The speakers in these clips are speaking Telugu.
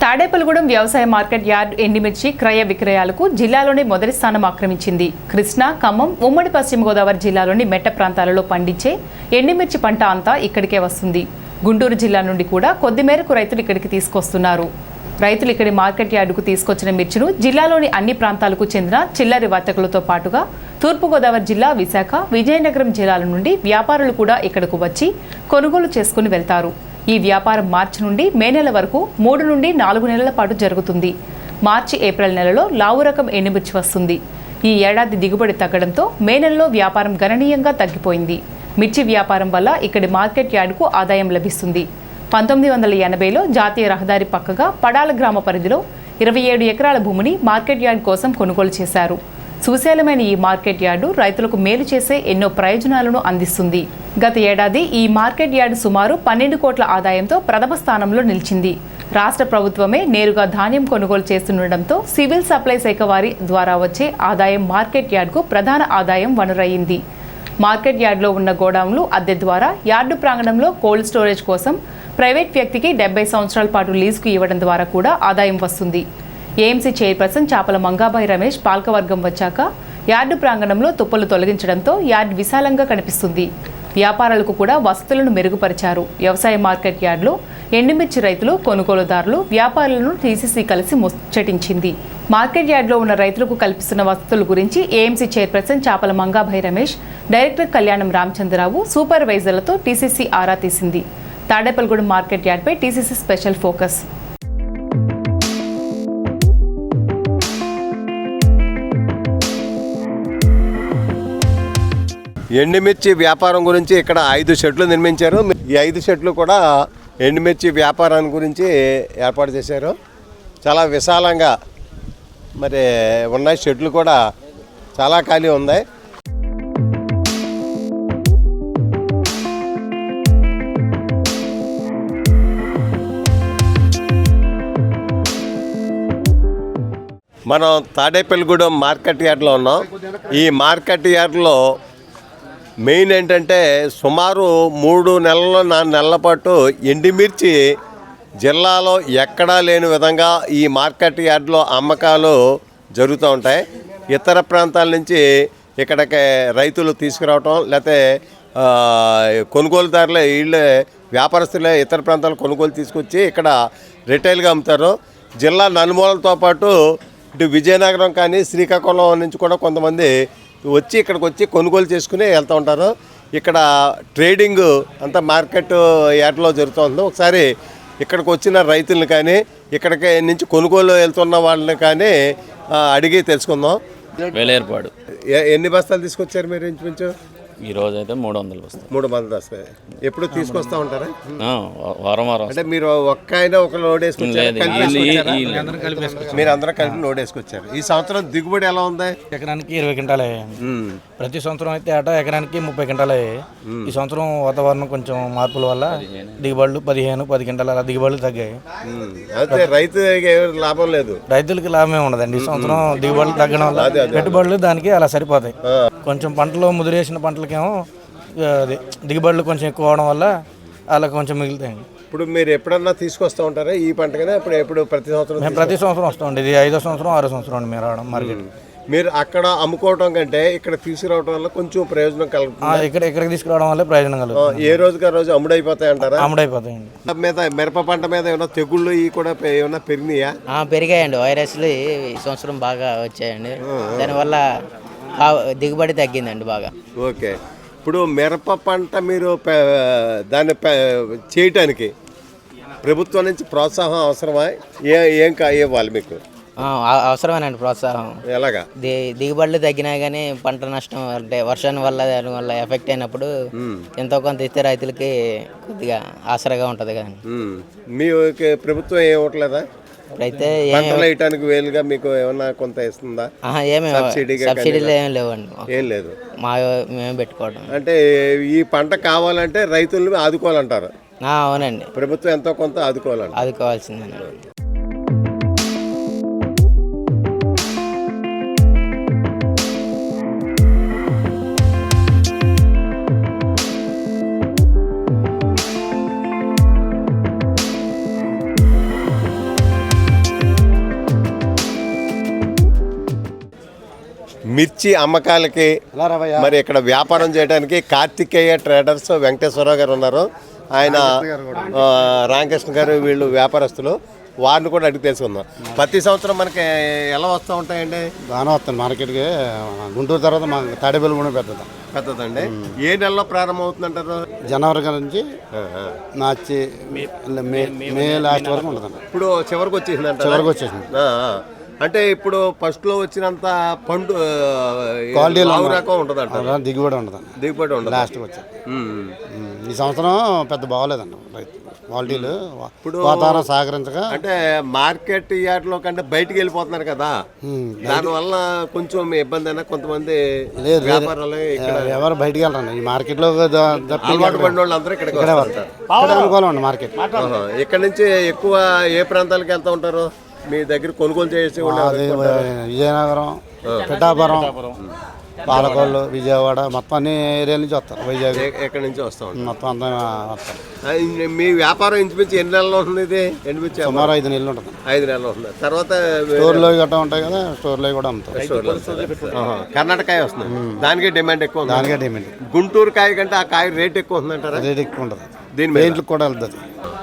తాడేపల్లిగూడెం వ్యవసాయ మార్కెట్ యార్డ్ ఎండిమిర్చి క్రయ విక్రయాలకు జిల్లాలోనే మొదటి స్థానం ఆక్రమించింది. కృష్ణా, ఖమ్మం, ఉమ్మడి పశ్చిమ గోదావరి జిల్లాలోని మెట్ట ప్రాంతాలలో పండించే ఎండిమిర్చి పంట అంతా ఇక్కడికే వస్తుంది. గుంటూరు జిల్లా నుండి కూడా కొద్ది మేరకు రైతులు ఇక్కడికి తీసుకొస్తున్నారు. రైతులు ఇక్కడి మార్కెట్ యార్డుకు తీసుకొచ్చిన మిర్చిను జిల్లాలోని అన్ని ప్రాంతాలకు చెందిన చిల్లరి వర్తకులతో పాటుగా తూర్పుగోదావరి జిల్లా, విశాఖ, విజయనగరం జిల్లాల నుండి వ్యాపారులు కూడా ఇక్కడకు వచ్చి కొనుగోలు చేసుకుని వెళ్తారు. ఈ వ్యాపారం మార్చి నుండి మే నెల వరకు 3 నుండి 4 నెలల పాటు జరుగుతుంది. మార్చి, ఏప్రిల్ నెలలో లావు రకం ఎండుమిర్చి వస్తుంది. ఈ ఏడాది దిగుబడి తగ్గడంతో మే నెలలో వ్యాపారం గణనీయంగా తగ్గిపోయింది. మిర్చి వ్యాపారం వల్ల ఇక్కడి మార్కెట్ యార్డుకు ఆదాయం లభిస్తుంది. 1980లో జాతీయ రహదారి పక్కగా పడాల గ్రామ పరిధిలో 27 ఎకరాల భూమిని మార్కెట్ యార్డ్ కోసం కొనుగోలు చేశారు. సుశీలమైన ఈ మార్కెట్ యార్డు రైతులకు మేలు చేసే ఎన్నో ప్రయోజనాలను అందిస్తుంది. గత ఏడాది ఈ మార్కెట్ యార్డు సుమారు 12 కోట్ల ఆదాయంతో ప్రథమ స్థానంలో నిలిచింది. రాష్ట్ర ప్రభుత్వమే నేరుగా ధాన్యం కొనుగోలు చేస్తుండటంతో సివిల్ సప్లై శాఖ వారి ద్వారా వచ్చే ఆదాయం మార్కెట్ యార్డుకు ప్రధాన ఆదాయం వనరయ్యింది. మార్కెట్ యార్డులో ఉన్న గోడౌన్లు అద్దె ద్వారా యార్డు ప్రాంగణంలో కోల్డ్ స్టోరేజ్ కోసం ప్రైవేట్ వ్యక్తికి 70 సంవత్సరాల పాటు లీజుకు ఇవ్వడం ద్వారా కూడా ఆదాయం వస్తుంది. ఏఎంసీ చైర్పర్సన్ చాపల మంగాబాయి రమేష్ పాలకవర్గం వచ్చాక యార్డు ప్రాంగణంలో తుప్పలు తొలగించడంతో యార్డు విశాలంగా కనిపిస్తుంది. వ్యాపారాలకు కూడా వసతులను మెరుగుపరిచారు. వ్యవసాయ మార్కెట్ యార్డులో ఎండుమిర్చి రైతులు, కొనుగోలుదారులు, వ్యాపారులను టీసీసీ కలిసి ముచ్చటించింది. మార్కెట్ యార్డులో ఉన్న రైతులకు కల్పిస్తున్న వసతుల గురించి ఏఎంసీ చైర్పర్సన్ చాపల మంగాబాయి రమేష్, డైరెక్టర్ కళ్యాణం రామచంద్రరావు, సూపర్వైజర్లతో టీసీసీ ఆరా తీసింది. తాడేపల్లిగూడెం మార్కెట్ యార్డ్పై టీసీసీ స్పెషల్ ఫోకస్. ఎండుమిర్చి వ్యాపారం గురించి ఇక్కడ 5 షెడ్లు నిర్మించారు. ఈ 5 షెడ్లు కూడా ఎండుమిర్చి వ్యాపారాన్ని గురించి ఏర్పాటు చేశారు. చాలా విశాలంగా మరి ఉన్నాయి. షెడ్లు కూడా చాలా ఖాళీ ఉన్నాయి. మనం తాడేపల్లిగూడెం మార్కెట్ యార్డ్లో ఉన్నాం. ఈ మార్కెట్ యార్డ్లో మెయిన్ ఏంటంటే సుమారు 3 నెలల 4 నెలల పాటు ఎండుమిర్చి జిల్లాలో ఎక్కడా లేని విధంగా ఈ మార్కెట్ యార్డ్లో అమ్మకాలు జరుగుతూ ఉంటాయి. ఇతర ప్రాంతాల నుంచి ఇక్కడికి రైతులు తీసుకురావటం, లేకపోతే కొనుగోలుదారులే వీళ్ళే వ్యాపారస్తులే ఇతర ప్రాంతాలు కొనుగోలు తీసుకొచ్చి ఇక్కడ రిటైల్గా అమ్ముతారు. జిల్లా నలుమూలలతో పాటు ఇటు విజయనగరం కానీ శ్రీకాకుళం నుంచి కూడా కొంతమంది వచ్చి ఇక్కడికి వచ్చి కొనుగోలు చేసుకుని వెళ్తూ ఉంటారు. ఇక్కడ ట్రేడింగ్ అంతా మార్కెట్ యార్డ్లో జరుగుతూ ఉంది. ఒకసారి ఇక్కడికి వచ్చిన రైతులను కానీ ఇక్కడికి నుంచి కొనుగోలు వెళ్తున్న వాళ్ళని కానీ అడిగి తెలుసుకుందాం. వేలేర్పాడు. ఎన్ని బస్తాలు తీసుకొచ్చారు మీరు? ఇంచుమించు ఈ రోజు అయితే 300 బస్తాలు. 300 బస్తాలు. ఎప్పుడు తీసుకొస్తా ఉంటారా? వారం అంటే మీరు ఒక్క అయినా ఒక లోడ్ వేసుకొచ్చారు? మీరు అందరూ కలిపి లోడ్ వేసుకొచ్చారు. ఈ సంవత్సరం దిగుబడి ఎలా ఉంది? ఎకరానికి 20 క్వింటాలు అయ్యాయి. ప్రతి సంవత్సరం అయితే ఏటా ఎకరానికి 30 క్వింటాలు అయ్యాయి. ఈ సంవత్సరం వాతావరణం కొంచెం మార్పుల వల్ల దిగుబడులు 15-10 క్వింటాలు అలా దిగుబడులు తగ్గాయి. అయితే రైతుకి లాభం లేదు. రైతులకి లాభమే ఉండదండి. ఈ సంవత్సరం దిగుబడులు తగ్గడం వల్ల పెట్టుబడులు దానికి అలా సరిపోతాయి. కొంచెం పంటలు ముదిరేసిన పంటలకేమో దిగుబడులు కొంచెం ఎక్కువ అవడం వల్ల అలా కొంచెం మిగులుతాయి. ఇప్పుడు మీరు ఎప్పుడన్నా తీసుకొస్తూ ఉంటారా ఈ పంటకనే? ఎప్పుడు ప్రతి సంవత్సరం? మేము ప్రతి సంవత్సరం వస్తామండి. ఇది 5వ సంవత్సరం 6వ సంవత్సరం అండి మీరు రావడం మార్కెట్. మీరు అక్కడ అమ్ముకోవడం కంటే ఇక్కడ తీసుకురావడం వల్ల కొంచెం ప్రయోజనం కలుగుతుంది. ఇక్కడికి తీసుకురావడం వల్ల ప్రయోజనం కలుగుతుంది. ఏ రోజుకి ఆ రోజు అమ్ముడైపోతాయి అంటారా? అమ్ముడైపోతాయండి. మీద మిరప పంట మీద ఏమైనా తెగుళ్ళు ఇవి కూడా ఏమైనా పెరిగినాయా? పెరిగాయండి. వైరస్లు ఈ సంవత్సరం బాగా వచ్చాయండి. దానివల్ల దిగుబడి తగ్గిందండి బాగా. ఓకే. ఇప్పుడు మిరప పంట మీరు దాన్ని చేయటానికి ప్రభుత్వం నుంచి ప్రోత్సాహం అవసరమా? ఏం ఇవ్వాలి మీకు? అవసరమేనండి ప్రోత్సాహం. ఎలాగా? దిగుబడులు తగ్గినా కానీ పంట నష్టం అంటే వర్షాన్ని వల్ల దాని వల్ల ఎఫెక్ట్ అయినప్పుడు ఎంతో కొంత ఇస్తే రైతులకి కొద్దిగా ఆసరాగా ఉంటుంది కానీ. మీ ప్రభుత్వం ఏం ఇవ్వట్లేదా? అయితే పంటలు వేయటానికి వేలుగా మీకు ఏమన్నా కొంత ఇస్తుందా? సబ్సిడీలు ఏం లేవండి. ఏం లేదు. మేము పెట్టుకోవడం. అంటే ఈ పంట కావాలంటే రైతులను ఆదుకోవాలంటారు. అవునండి. ప్రభుత్వం ఎంతో కొంత ఆదుకోవాల్సిందేనండి. మిర్చి అమ్మకాలకి మరి ఇక్కడ వ్యాపారం చేయడానికి కార్తికేయ ట్రేడర్స్ వెంకటేశ్వరరావు గారు ఉన్నారు. ఆయన రామకృష్ణ గారు వీళ్ళు వ్యాపారస్తులు. వారిని కూడా అడిగి తెలుసుకుందాం. ప్రతి సంవత్సరం మనకి ఎలా వస్తూ ఉంటాయండి? బాగానే వస్తాను మార్కెట్కి. గుంటూరు తర్వాత మా తాడేపల్లి కూడా పెద్దదండి. ఏ నెలలో ప్రారంభం అవుతుందంటారు? జనవరి నుంచి మార్చి మే లాస్ట్ వరకు ఉంటుందండి. ఇప్పుడు చివరికి వచ్చేసిందంట. చివరికి వచ్చేసింది. అంటే ఇప్పుడు ఫస్ట్ లో వచ్చినంత పండు క్వాలిటీ రకం ఉంటుందంట. దిగుబడి ఉండదండి. దిగుబడి ఉండదు. లాస్ట్కి వచ్చాయి. ఈ సంవత్సరం పెద్ద బాగోలేదండి రైతు క్వాలిటీలు. ఇప్పుడు వాతావరణం సహకరించగా అంటే మార్కెట్ యార్డ్లో కంటే బయటికి వెళ్ళిపోతున్నారు కదా, దానివల్ల కొంచెం ఇబ్బంది అయినా కొంతమంది వ్యాపారాలు ఇక్కడ ఎవరు బయటికి వెళ్ళరండి. ఈ మార్కెట్లో అలవాటు పడిన వాళ్ళు అందరూ ఇక్కడికి వస్తారు. అనుకోవాలండి మార్కెట్. ఇక్కడ నుంచి ఎక్కువ ఏ ప్రాంతాలకు వెళ్తూ ఉంటారు? మీ దగ్గర కొనుగోలు చేసే విజయనగరం, పిఠాపురం, పాలకొల్లు, విజయవాడ మొత్తం అన్ని ఏరియాల నుంచి వస్తారు. వైజాగ్ ఎక్కడి నుంచి వస్తూ ఉంటారు మొత్తం అంతా వస్తారు. మీ వ్యాపారం ఇంచుమించు ఎన్ని నెలలు ఉంటుంది? ఇది ఎండుమిర్చి సుమారు 5 నెలలు ఉంటుంది. 5 నెలలు ఉంటుంది. తర్వాత స్టోర్లో గట్రా ఉంటాయి కదా, స్టోర్లో కూడా అమ్ముతాం. కర్ణాటక వస్తుంది, దానికే డిమాండ్ ఎక్కువ ఉంది. దానికే డిమాండ్. గుంటూరు కాయ కంటే ఆ కాయ రేట్ ఎక్కువ ఉంది అంటారా? రేట్ ఎక్కువ ఉంటుంది. దీని పెయింట్లకు కూడా వెళ్తుంది.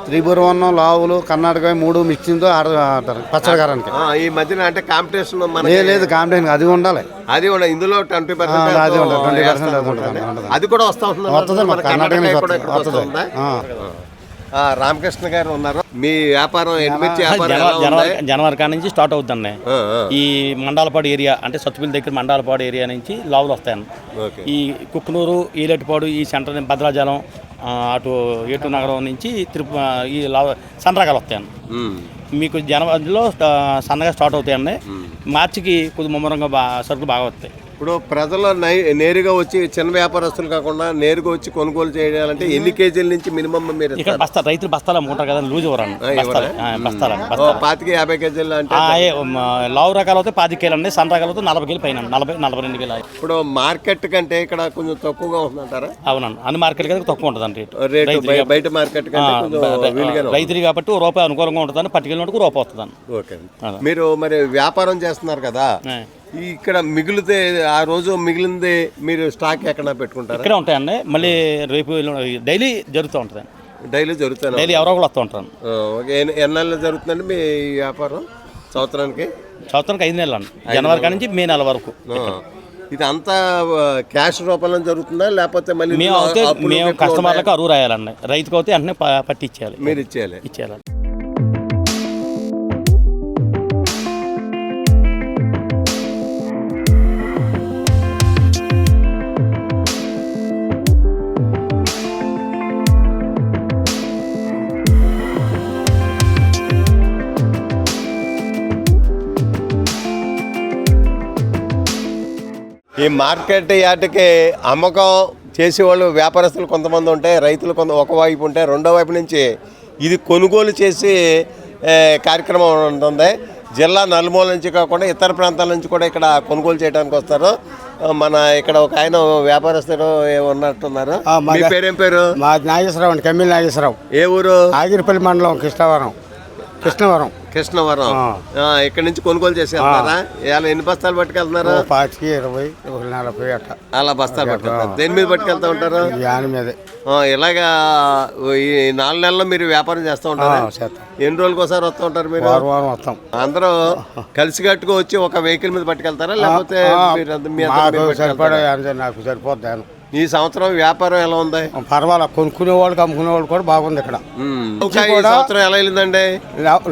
త్రిపురవన్నం, లావులు, కర్ణాటక 3 మిక్సింగ్తో ఆడతారు పచ్చడికారానికి. ఈ మధ్యన అంటే కాంపిటీషన్ లేదు కాంపిటీషన్ అది ఉండాలి. అది కూడా ఇందులో 20% అది ఉంటుంది. 20% అది కూడా వస్తూ ఉంటుంది. రామకృష్ణ గారు ఉన్నారు. మీ వ్యాపారం ఎండుమిర్చి జనవరి కాడ నుంచి స్టార్ట్ అవుతుందండి. ఈ మండలపాడు ఏరియా అంటే సత్తుపల్లి దగ్గర మండలపాడు ఏరియా నుంచి లావులు వస్తాయండి. ఈ కుక్కునూరు, ఈలెట్టిపాడు, ఈ సెంటర్ భద్రాచలం, అటు ఏటు నగరం నుంచి ఈ సన్నరకాలు వస్తాయండి. మీకు జనవరిలో సన్నగా స్టార్ట్ అవుతాయండి. మార్చికి కొద్ది ముమ్మరంగా సరుకులు బాగా వస్తాయి. ఇప్పుడు ప్రజలు నేరుగా వచ్చి చిన్న వ్యాపారస్తులు కాకుండా నేరుగా వచ్చి కొనుగోలు చేయాలంటే ఎన్ని కేజీల నుంచి మినిమం మీరు ఇక్కడ రైతులు బస్తాలు అమ్ముకుంటారు కదా, లూజ్ ఇవ్వరండి. బస్తాలు 50 కేజీలు అంటే లావు రకాలు అయితే 10 కేజీలు అండి, సన్న రకాలు అయితే 40 కేజీలు పైన 42 కేజీలు. ఇప్పుడు మార్కెట్ కంటే ఇక్కడ కొంచెం తక్కువగా ఉంటుందంటారా? అవునండి, అన్ని మార్కెట్ కంటే తక్కువ ఉంటుందండి రేటు. బయట మార్కెట్ రైతులు కాబట్టి రూపాయి అనుకూలంగా ఉంటుందని పట్టుకెళ్ళినట్టుకు రూపాయి వస్తుందండి. ఓకే. మీరు మరి వ్యాపారం చేస్తున్నారు కదా, ఇక్కడ మిగిలితే ఆ రోజు మిగిలింది మీరు స్టాక్ ఎక్కడ పెట్టుకుంటారు? ఇక్కడే ఉంటాయండి. మళ్ళీ రేపు డైలీ జరుగుతూ ఉంటుంది. డైలీ జరుగుతుంది. డైలీ ఎవరో కూడా వస్తూ ఉంటారు. ఎన్నాళ్ళు జరుగుతుందండి మీ వ్యాపారం? సంవత్సరానికి 5 నెలలు అండి. జనవరి కాడి నుంచి మే నెల వరకు. ఇది అంతా క్యాష్ రూపంలో జరుగుతుందా లేకపోతే మళ్ళీ మేము కస్టమర్లకు అరువు రాయాలండి. రైతుకు అయితే వెంటనే పట్టి ఇచ్చేయాలి. మీరు ఇచ్చేయాలి. ఈ మార్కెట్ యార్డ్కి అమ్మకం చేసేవాళ్ళు వ్యాపారస్తులు కొంతమంది ఉంటే, రైతులు ఒకవైపు ఉంటే, రెండో వైపు నుంచి ఇది కొనుగోలు చేసి కార్యక్రమం ఉంటుంది. జిల్లా నలుమూల నుంచి కాకుండా ఇతర ప్రాంతాల నుంచి కూడా ఇక్కడ కొనుగోలు చేయడానికి వస్తారు. మన ఇక్కడ ఒక ఆయన వ్యాపారస్తుడు ఉన్నట్టున్నారు. మీ పేరేం పేరు? మా నాగేశ్వరరావు అండి, కమ్మిల్ నాగేశ్వరరావు. ఏ ఊరు? ఆగిరిపల్లి మండలం, కృష్ణవరం. ఇక్కడ నుంచి కొనుగోలు చేసి వెళ్తారా? ఎన్ని బస్తాలు పట్టుకెళ్తున్నారు? 20, 40 అట్లా అలా బస్తాలు పట్టుకెళ్తారు. దేని మీద పట్టుకెళ్తా ఉంటారు? మీదే. ఇలాగా ఈ 4 నెలల్లో మీరు వ్యాపారం చేస్తూ ఉంటారా? ఎన్ని రోజులకి ఒకసారి వస్తూ ఉంటారు మీరు? వారం వస్తాం. అందరూ కలిసికట్టుగా వచ్చి ఒక వెహికల్ మీద పట్టుకెళ్తారా లేకపోతే నాకు సరిపోద్ది. ఈ సంవత్సరం వ్యాపారం ఎలా ఉంది? పర్వాలేదు. కొనుక్కునే వాళ్ళకి అమ్ముకునే వాళ్ళు కూడా బాగుంది ఇక్కడ. సంవత్సరం ఎలా వెళ్ళిందండి?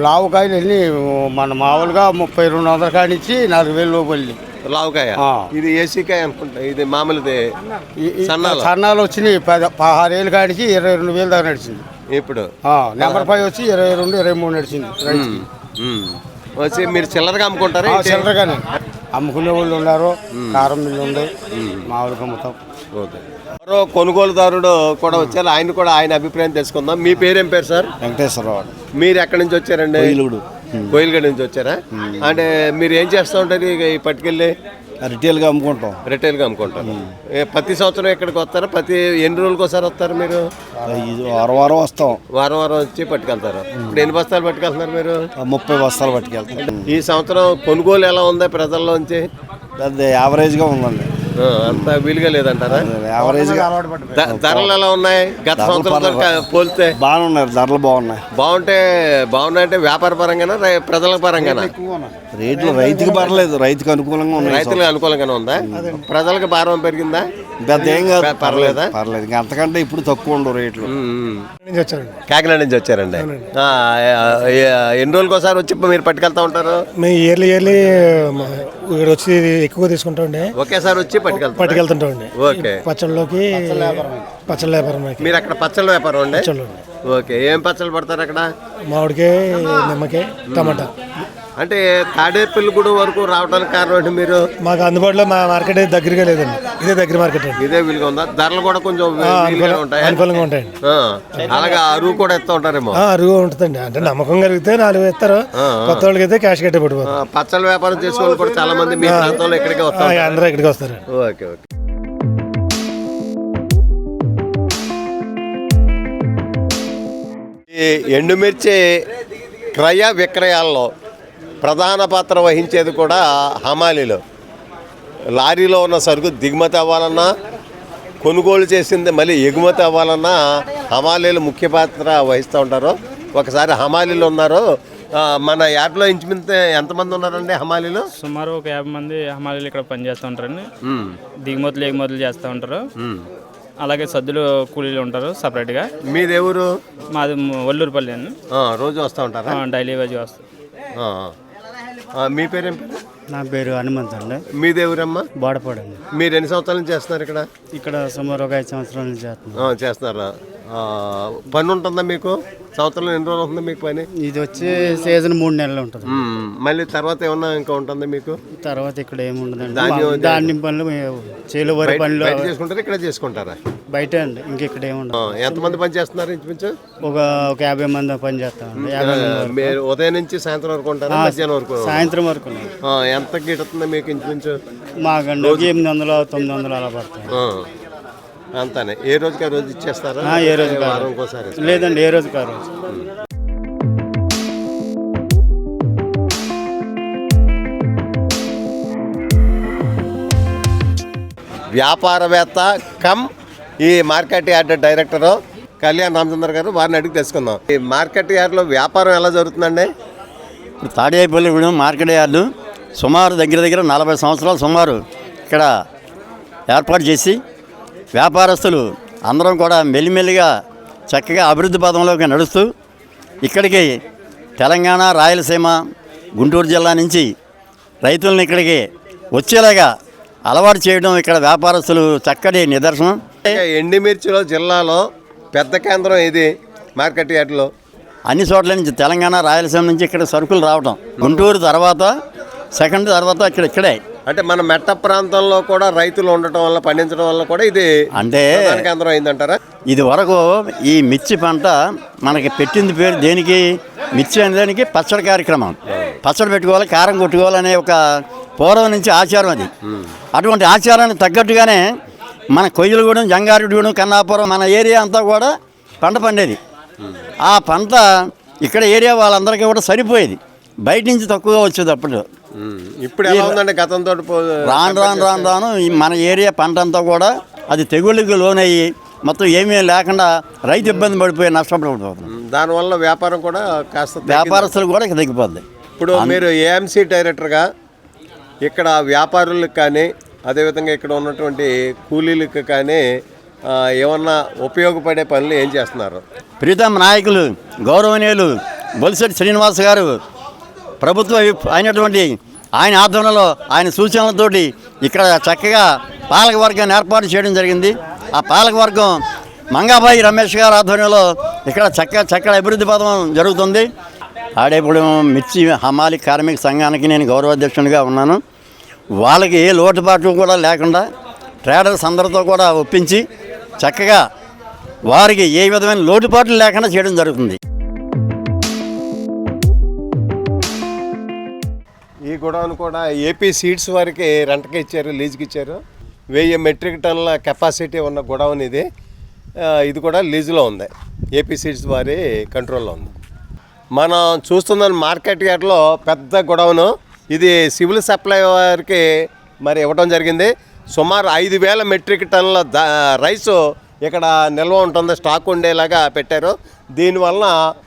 లావుకాయలు వెళ్ళి మన మామూలుగా 3200 కాడి నుంచి 4000 లోపు వెళ్ళి లావుకాయ. ఇది ఏసీకాయ అనుకుంటా. ఇది మామూలుది. సన్నాలు వచ్చినాయి 16,000 కాడికి 22,000 దాకా నడిచింది. ఇప్పుడు నెంబర్ 5 వచ్చి 22, 23 నడిచింది. వచ్చి మీరు చిల్లరగా అమ్ముకుంటారా? చిల్లరగానే అమ్ముకునే వాళ్ళు ఉన్నారు. కారం మిల్లు ఉంది, మామూలుగా అమ్ముతాం. మరో కొనుగోలుదారుడు కూడా వచ్చారు. ఆయన అభిప్రాయం తెలుసుకుందాం. మీ పేరేం పేరు సార్? వెంకటేశ్వరరావు. మీరు ఎక్కడి నుంచి వచ్చారండి? కోయిలగూడ నుంచి వచ్చారా? అంటే మీరు ఏం చేస్తూ ఉంటారు? ఈ పట్టుకెళ్ళి రిటైల్గా అమ్ముకుంటాం. ప్రతి సంవత్సరం ఇక్కడికి వస్తారా? ఎన్ని రోజులకి ఒకసారి వస్తారు మీరు? వారం వస్తాం. వారం వచ్చి పట్టుకెళ్తారు. ఇప్పుడు ఎన్ని బస్తాలు పట్టుకెళ్తున్నారు మీరు? 30 బస్తాలు పట్టుకెళ్తాం. ఈ సంవత్సరం కొనుగోలు ఎలా ఉందా ప్రజల్లోంచి? పెద్ద యావరేజ్గా ఉందండి. అంత వీలుగా లేదంటారా? యావరేజ్గా ధరలు ఎలా ఉన్నాయి గత సంవత్సరంతో పోలితే? బాగున్నాయి, ధరలు బాగున్నాయి. బాగున్నాయంటే వ్యాపార పరంగానా ప్రజల పరంగానా? రేట్లు రైతుకి పర్లేదు, రైతుకి అనుకూలంగా ఉన్నాయి. రైతులకు అనుకూలంగానే ఉందా? ప్రజలకు భారం పెరిగిందా? పెద్ద ఏం కాదు, పర్లేదా? పర్లేదు. ఇంకా అంతకంటే ఇప్పుడు తక్కువ ఉండవు రేట్లు. కాకినాడ నుంచి వచ్చారండి. ఎన్ని రోజులకి ఒకసారి వచ్చి మీరు పట్టుకెళ్తా ఉంటారు? మేము ఇయర్లీ ఇక్కడ వచ్చి ఎక్కువ తీసుకుంటామండి. ఒకేసారి వచ్చి పట్టుకెళ్తుంటామండి. ఓకే. పచ్చళ్ళలోకి పచ్చళ్ళ వ్యాపారం. మీరు అక్కడ పచ్చళ్ళ వ్యాపారం అండి? ఓకే. ఏం పచ్చళ్ళు పడతారు అక్కడ? మామిడికాయ, నిమ్మకాయ, టమాటా. అంటే తాడేపల్లిగూడ వరకు రావడానికి కారణం ఏంటి? మీరు మాకు అందుబాటులో మా మార్కెట్ దగ్గరగా లేదండి, ఇదే దగ్గర మార్కెట్ అండి. ఇదే వీలుగా ఉందా? ధరలు కూడా కొంచెం అనుకూలంగా ఉంటాయండి. అలాగే అరువు కూడా ఎత్తా ఉంటారేమో? అరువు ఉంటుందండి. అంటే నమ్మకం కలిగితే 4 ఇస్తారు, కొత్త వాళ్ళకి అయితే క్యాష్ కట్టే పడిపోతారు. పచ్చళ్ళ వ్యాపారం చేసే వాళ్ళు కూడా చాలా మంది మీ ప్రాంతంలో ఇక్కడికి వస్తారు. అందరూ ఇక్కడికి వస్తారు. Okay okay. ఈ ఎండుమిర్చి క్రయ విక్రయాల్లో ప్రధాన పాత్ర వహించేది కూడా హమాలీలు. లారీలో ఉన్న సరుకు దిగుమతి అవ్వాలన్నా, కొనుగోలు చేసింది మళ్ళీ ఎగుమతి అవ్వాలన్నా హమాలీలు ముఖ్య పాత్ర వహిస్తూ ఉంటారు. ఒకసారి హమాలీలు ఉన్నారు మన యార్డ్లో. ఇంచుమించు ఎంతమంది ఉన్నారండి హమాలీలు? సుమారు ఒక 50 మంది హమాలీలు ఇక్కడ పనిచేస్తూ ఉంటారండి. దిగుమతులు ఎగుమతులు చేస్తూ ఉంటారు. అలాగే సద్దులు కూలీలు ఉంటారు సపరేట్గా. మీది ఎవరు? మాది వల్లూరుపల్లి అండి. రోజు వస్తూ ఉంటారా? డైలీ వేజ్ వస్తాం. మీ పేరేం పేరు? నా పేరు హనుమంత్ అండి. మీది ఎవరమ్మా? బోడపాడు అండి. మీరు ఎన్ని సంవత్సరాల నుంచి చేస్తున్నారు ఇక్కడ? ఇక్కడ సుమారు ఒక 5 సంవత్సరాల నుంచి చేస్తున్నాం. చేస్తున్నారా? పని ఉంటుందా మీకు? సంవత్సరంలో ఎన్ని రోజులు ఉంటుంది మీకు పని? ఇది వచ్చి సీజన్ 3 నెలలు ఉంటుంది. మళ్ళీ తర్వాత ఏమన్నా ఇంకా ఉంటుందా మీకు? తర్వాత ఇక్కడ ఏముండదండి. ధాన్యం పనులు, చేలు వరి పనులు చేసుకుంటారా? ఇక్కడ చేసుకుంటారా? బయట అండి. ఇంకెక్కడ ఏముండదు. ఎంతమంది పని చేస్తున్నారు ఇంచుమించు? ఒక 50 మంది పని చేస్తామండి. మీరు ఉదయం నుంచి సాయంత్రం వరకు ఉంటారా? మధ్యాహ్నం వరకు? సాయంత్రం వరకు. ఎంత గిట్టుతుంది మీకు ఇంచుమించు? మాకండి 800 900 అలా పడుతుంది. అంతానే. ఏ రోజుకి ఆ రోజు ఇచ్చేస్తారా? ఏ రోజు లేదండి, ఏ రోజుకి ఆ రోజు. వ్యాపారవేత్త కమ్ ఈ market yard director Kalyan Ramachandra గారు, వారిని అడిగి తెలుసుకుందాం. ఈ మార్కెట్ యార్డ్లో వ్యాపారం ఎలా జరుగుతుందండి? ఇప్పుడు తాడేపల్లి మార్కెట్ యార్డు సుమారు దగ్గర 40 సంవత్సరాలు సుమారు ఇక్కడ ఏర్పాటు చేసి వ్యాపారస్తులు అందరం కూడా మెల్లిమెల్లిగా చక్కగా అభివృద్ధి పదంలోకి నడుస్తూ ఇక్కడికి తెలంగాణ, రాయలసీమ, గుంటూరు జిల్లా నుంచి రైతులను ఇక్కడికి వచ్చేలాగా అలవాటు చేయడం ఇక్కడ వ్యాపారస్తులు చక్కటి నిదర్శనం. ఎండుమిర్చిలో జిల్లాలో పెద్ద కేంద్రం ఇది మార్కెట్ యార్డ్లో. అన్ని చోట్ల నుంచి తెలంగాణ, రాయలసీమ నుంచి ఇక్కడ సరుకులు రావడం. గుంటూరు తర్వాత సెకండ్ తర్వాత ఇక్కడే. అంటే మన మెట్ట ప్రాంతంలో కూడా రైతులు ఉండటం వల్ల, పండించడం వల్ల కూడా ఇది అంటే కేంద్రం అయిందంటారా? ఇది వరకు ఈ మిర్చి పంట మనకి పెట్టింది పేరు దేనికి? మిర్చి అనే దానికి పచ్చడి కార్యక్రమం. పచ్చడి పెట్టుకోవాలి, కారం కొట్టుకోవాలనే ఒక పూర్వం నుంచి ఆచారం అది. అటువంటి ఆచారానికి తగ్గట్టుగానే మన కొయ్యలగూడెం, జంగారెడ్డిగూడెం, కన్నాపురం మన ఏరియా అంతా కూడా పంట పండేది. ఆ పంట ఇక్కడ ఏరియా వాళ్ళందరికీ కూడా సరిపోయేది. బయట నుంచి తక్కువగా వచ్చేది అప్పుడు. ఇప్పుడు ఎలా ఉందండి గతంతో? రాను మన ఏరియా పంట అంతా కూడా అది తెగుళ్ళకి లోనయ్యి మొత్తం ఏమీ లేకుండా రైతు ఇబ్బంది పడిపోయి నష్టపడిపోతుంది. దానివల్ల వ్యాపారం కూడా కాస్త వ్యాపారస్తులు కూడా తగ్గిపోద్ది. ఇప్పుడు మీరు ఏఎంసీ డైరెక్టర్గా ఇక్కడ వ్యాపారులకు కానీ, అదేవిధంగా ఇక్కడ ఉన్నటువంటి కూలీలకు కానీ ఏమన్నా ఉపయోగపడే పనులు ఏం చేస్తున్నారు? ప్రీతం నాయకులు గౌరవనీయులు బొలిశెట్టి శ్రీనివాస్ గారు ప్రభుత్వ అయినటువంటి ఆయన ఆధ్వర్యంలో, ఆయన సూచనలతోటి ఇక్కడ చక్కగా పాలకవర్గాన్ని ఏర్పాటు చేయడం జరిగింది. ఆ పాలకవర్గం మంగాబాయి రమేష్ గారి ఆధ్వర్యంలో ఇక్కడ చక్కటి అభివృద్ధి పథకం జరుగుతుంది. తాడేపల్లి మిర్చి హమాలి కార్మిక సంఘానికి నేను గౌరవాధ్యక్షునిగా ఉన్నాను. వాళ్ళకి ఏ లోటుపాట్లు కూడా లేకుండా ట్రేడర్స్ అందరితో కూడా ఒప్పించి చక్కగా వారికి ఏ విధమైన లోటుపాట్లు లేకుండా చేయడం జరుగుతుంది. ఈ గొడవను కూడా ఏపీ సీడ్స్ వారికి రెంట్కి ఇచ్చారు, లీజుకి ఇచ్చారు. 1000 మెట్రిక్ టన్నుల కెపాసిటీ ఉన్న గొడవన్ ఇది. ఇది కూడా లీజులో ఉంది, ఏపీ సీడ్స్ వారి కంట్రోల్లో ఉంది. మనం చూస్తున్న మార్కెట్ యార్డ్లో పెద్ద గొడవను ఇది సివిల్ సప్లై వారికి మరి ఇవ్వడం జరిగింది. సుమారు 5,000 మెట్రిక్ టన్నుల రైసు ఇక్కడ నిల్వ ఉంటుంది, స్టాక్ ఉండేలాగా పెట్టారు. దీనివల్ల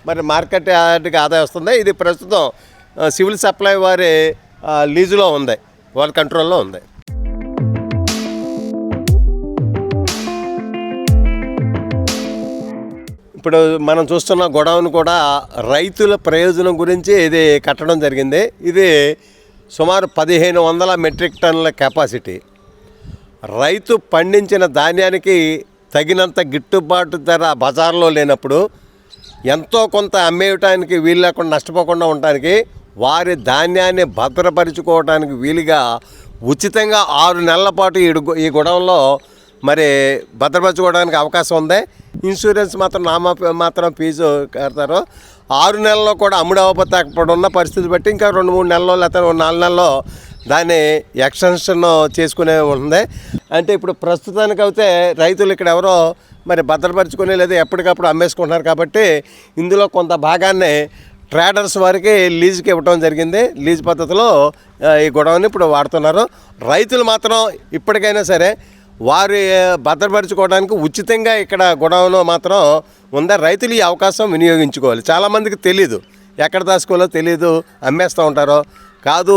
మరి మార్కెట్ యార్డ్కి ఆదాయం వస్తుంది. ఇది ప్రస్తుతం సివిల్ సప్లై వారి లీజులో ఉంది, వాళ్ళ కంట్రోల్లో ఉంది. ఇప్పుడు మనం చూస్తున్న గొడౌన్ కూడా రైతుల ప్రయోజనం గురించి ఇది కట్టడం జరిగింది. ఇది సుమారు 1,500 మెట్రిక్ టన్నుల కెపాసిటీ. రైతు పండించిన ధాన్యానికి తగినంత గిట్టుబాటు ధర బజార్లో లేనప్పుడు ఎంతో కొంత అమ్మేయటానికి వీలు లేకుండా నష్టపోకుండా ఉండటానికి వారి ధాన్యాన్ని భద్రపరుచుకోవడానికి వీలుగా ఉచితంగా 6 నెలల పాటు ఈ గొడవంలో మరి భద్రపరచుకోవడానికి అవకాశం ఉంది. ఇన్సూరెన్స్ మాత్రం ఫీజు కడతారు. 6 నెలల్లో కూడా అమ్ముడవకపోతే అక్కడ ఉన్న పరిస్థితి బట్టి ఇంకా 2-3 నెలల్లో లేకపోతే 4 నెలల్లో దాన్ని ఎక్స్టెన్షన్ చేసుకునే ఉంది. అంటే ఇప్పుడు ప్రస్తుతానికి అయితే రైతులు ఇక్కడ ఎవరో మరి భద్రపరుచుకునే లేదా ఎప్పటికప్పుడు అమ్మేసుకుంటున్నారు కాబట్టి ఇందులో కొంత భాగాన్ని ట్రేడర్స్ వారికి లీజుకి ఇవ్వడం జరిగింది. లీజ్ పద్ధతిలో ఈ గొడవని ఇప్పుడు వాడుతున్నారు. రైతులు మాత్రం ఇప్పటికైనా సరే వారి భద్రపరచుకోవడానికి ఉచితంగా ఇక్కడ గొడవను మాత్రం ఉందా, రైతులు ఈ అవకాశం వినియోగించుకోవాలి. చాలామందికి తెలీదు, ఎక్కడ దాచుకోవాలో తెలీదు, అమ్మేస్తూ ఉంటారో. కాదు,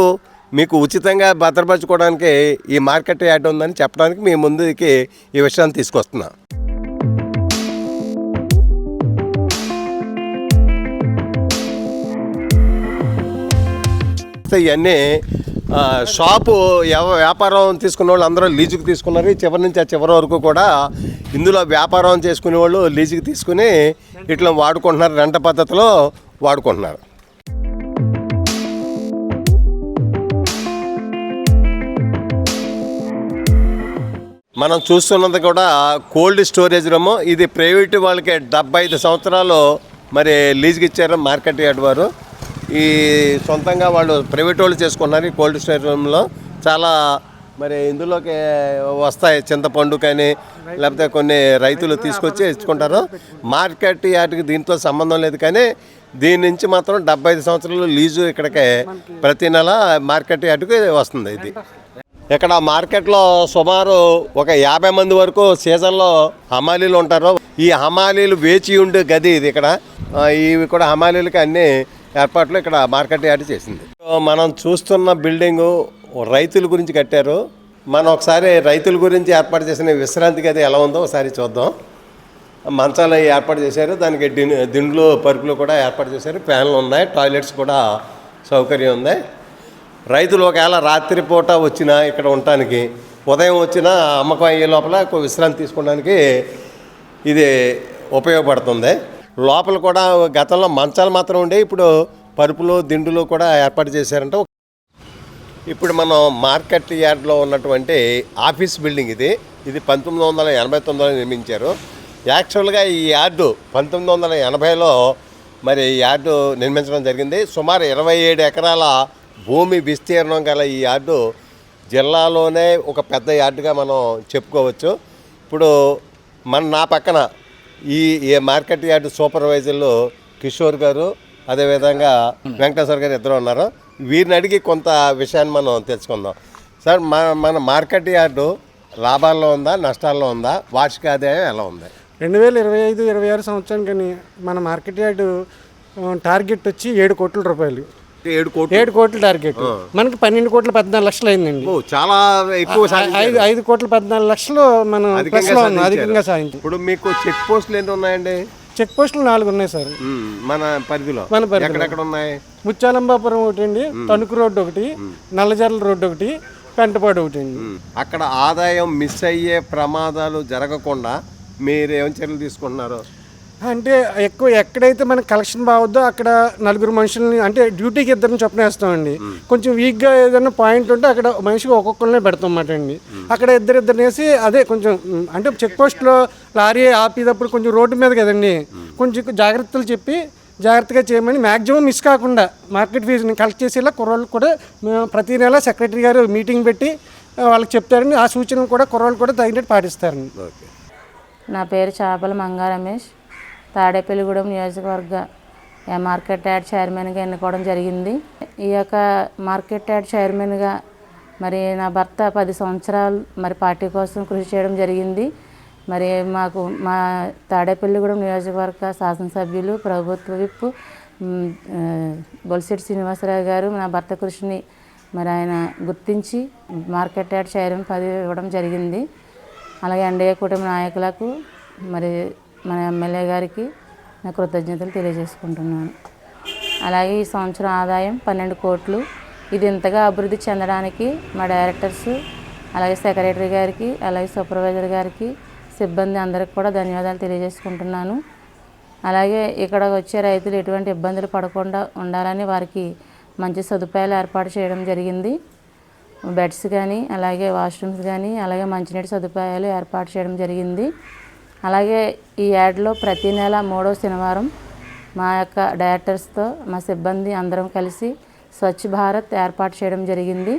మీకు ఉచితంగా భద్రపరచుకోవడానికి ఈ మార్కెట్ యార్డ్ ఉందని చెప్పడానికి మీ ముందుకి ఈ విషయాన్ని తీసుకొస్తున్నా. ఇవన్నీ షాపు వ్యాపారం తీసుకున్న వాళ్ళు అందరూ లీజుకి తీసుకున్నారు. చివరి నుంచి ఆ చివరి వరకు కూడా ఇందులో వ్యాపారం చేసుకునే వాళ్ళు లీజుకి తీసుకుని ఇట్లా వాడుకుంటున్నారు, రెంట పద్ధతిలో వాడుకుంటున్నారు. మనం చూస్తున్నది కూడా కోల్డ్ స్టోరేజ్ రూము. ఇది ప్రైవేటు వాళ్ళకి 75 సంవత్సరాలు మరి లీజుకి ఇచ్చారు మార్కెట్ యార్డ్ వారు. ఈ సొంతంగా వాళ్ళు ప్రైవేట్ వాళ్ళు చేసుకున్నారు ఈ కోల్డ్ స్టోరేజ్ రూమ్లో. చాలా మరి ఇందులోకి వస్తాయి చింతపండు కానీ లేకపోతే కొన్ని రైతులు తీసుకొచ్చి ఇచ్చుకుంటారు. మార్కెట్ యార్డ్కి దీంతో సంబంధం లేదు, కానీ దీని నుంచి మాత్రం 75 సంవత్సరాలు లీజు ఇక్కడికే ప్రతి నెల మార్కెట్ యార్డ్కి వస్తుంది. ఇది ఇక్కడ మార్కెట్లో సుమారు ఒక 50 మంది వరకు సీజన్లో హమాలీలు ఉంటారు. ఈ హమాలీలు వేచి ఉండే గది ఇది. ఇక్కడ ఇవి కూడా హమాలీలకి అన్ని ఏర్పాట్లు ఇక్కడ మార్కెట్ యార్డ్ చేసింది. మనం చూస్తున్న బిల్డింగు రైతుల గురించి కట్టారు. మనం ఒకసారి రైతుల గురించి ఏర్పాటు చేసిన విశ్రాంతి గది ఎలా ఉందో ఒకసారి చూద్దాం. మంచాలు ఏర్పాటు చేశారు, దానికి దిండ్లు పరుపులు కూడా ఏర్పాటు చేశారు, ఫ్యాన్లు ఉన్నాయి, టాయిలెట్స్ కూడా సౌకర్యం ఉంది. రైతులు ఒకవేళ రాత్రిపూట వచ్చినా ఇక్కడ ఉండటానికి, ఉదయం వచ్చినా అమ్మకం అయ్యే లోపల విశ్రాంతి తీసుకోవడానికి ఇది ఉపయోగపడుతుంది. లోపల కూడా గతంలో మంచాలు మాత్రం ఉండే, ఇప్పుడు పరుపులు దిండులు కూడా ఏర్పాటు చేశారంట. ఇప్పుడు మనం మార్కెట్ యార్డ్లో ఉన్నటువంటి ఆఫీస్ బిల్డింగ్ ఇది. ఇది 1989లో నిర్మించారు. యాక్చువల్గా ఈ యార్డు 1980లో మరి యార్డు నిర్మించడం జరిగింది. సుమారు 27 ఎకరాల భూమి విస్తీర్ణం గల ఈ యార్డు జిల్లాలోనే ఒక పెద్ద యార్డుగా మనం చెప్పుకోవచ్చు. ఇప్పుడు నా పక్కన ఈ మార్కెట్ యార్డు సూపర్వైజర్లు కిషోర్ గారు, అదేవిధంగా వెంకటేశ్వర గారు ఇద్దరు ఉన్నారు. వీరిని అడిగి కొంత విషయాన్ని మనం తెలుసుకుందాం. సార్, మన మార్కెట్ యార్డు లాభాల్లో ఉందా, నష్టాల్లో ఉందా, వార్షిక ఆదాయం ఎలా ఉంది? 2025-26 సంవత్సరానికి మన మార్కెట్ యార్డు టార్గెట్ వచ్చి 7 కోట్ల రూపాయలు. 7 కోట్ల టార్గెట్. మనకి 12,14,00,000 అయిందండి. చాలా ఎక్కువ. 5 కోట్ల 14,00,000 మనం ప్లస్లో ఉన్నాం, అధికంగా సాధించాం. ఇప్పుడు మీకు చెక్ పోస్టులు ఎన్ని ఉన్నాయండి? చెక్ పోస్టులు 4 ఉన్నాయి సార్ మన పరిధిలో. ఎక్కడెక్కడ ఉన్నాయి? ముచ్చాలంబాపురం ఒకటి అండి, తణుకు రోడ్డు ఒకటి, నల్లజర్ల రోడ్డు ఒకటి, పెంటపాడు ఒకటి అండి. అక్కడ ఆదాయం మిస్ అయ్యే ప్రమాదాలు జరగకుండా మీరు ఏం చర్యలు తీసుకుంటున్నారు? అంటే ఎక్కువ ఎక్కడైతే మనకి కలెక్షన్ బాగుద్దో అక్కడ 4 మనుషుల్ని, అంటే డ్యూటీకి 2 చొప్పున వేస్తామండి. కొంచెం వీక్గా ఏదైనా పాయింట్ ఉంటే అక్కడ మనిషికి ఒక్కొక్కరినే పెడతాం అన్నమాట అండి. అక్కడ ఇద్దరు వేసి అదే కొంచెం అంటే చెక్ పోస్ట్లో లారీ ఆపేటప్పుడు కొంచెం రోడ్డు మీద కదండి, కొంచెం జాగ్రత్తలు చెప్పి జాగ్రత్తగా చేయమని, మ్యాక్సిమం మిస్ కాకుండా మార్కెట్ ఫీజుని కలెక్ట్ చేసేలా కుర్రోళ్ళు కూడా మేము ప్రతి నెల సెక్రటరీ గారు మీటింగ్ పెట్టి వాళ్ళకి చెప్తారండి. ఆ సూచనలు కూడా కుర్రోళ్ళు కూడా తగినట్టు పాటిస్తారండి. నా పేరు చేపల మంగా రమేష్. తాడేపల్లిగూడెం నియోజకవర్గ మార్కెట్ యార్డ్ చైర్మన్గా ఎన్నుకోవడం జరిగింది. ఈ యొక్క మార్కెట్ యార్డ్ చైర్మన్గా మరి నా భర్త 10 సంవత్సరాలు మరి పార్టీ కోసం కృషి చేయడం జరిగింది. మరి మాకు మా తాడేపల్లిగూడెం నియోజకవర్గ శాసనసభ్యులు ప్రభుత్వ విప్ బొలిశెట్టి శ్రీనివాసరావు గారు నా భర్త కృషిని మరి ఆయన గుర్తించి మార్కెట్ యార్డ్ చైర్మన్ పదవి ఇవ్వడం జరిగింది. అలాగే ఎన్డీఏ కూటమి నాయకులకు మరి మన ఎమ్మెల్యే గారికి నా కృతజ్ఞతలు తెలియజేసుకుంటున్నాను. అలాగే ఈ సంవత్సరం ఆదాయం 12 కోట్లు. ఇది ఇంతగా అభివృద్ధి చెందడానికి మా డైరెక్టర్స్, అలాగే సెక్రటరీ గారికి, అలాగే సూపర్వైజర్ గారికి, సిబ్బంది అందరికి కూడా ధన్యవాదాలు తెలియజేసుకుంటున్నాను. అలాగే ఇక్కడ వచ్చే రైతులు ఎటువంటి ఇబ్బందులు పడకుండా ఉండాలని వారికి మంచి సదుపాయాలు ఏర్పాటు చేయడం జరిగింది. బెడ్స్ కానీ, అలాగే వాష్రూమ్స్ కానీ, అలాగే మంచినీటి సదుపాయాలు ఏర్పాటు చేయడం జరిగింది. అలాగే ఈ యాడ్లో ప్రతి నెల 3వ శనివారం మా యొక్క డైరెక్టర్స్తో మా సిబ్బంది అందరం కలిసి స్వచ్ఛ భారత్ ఏర్పాటు చేయడం జరిగింది.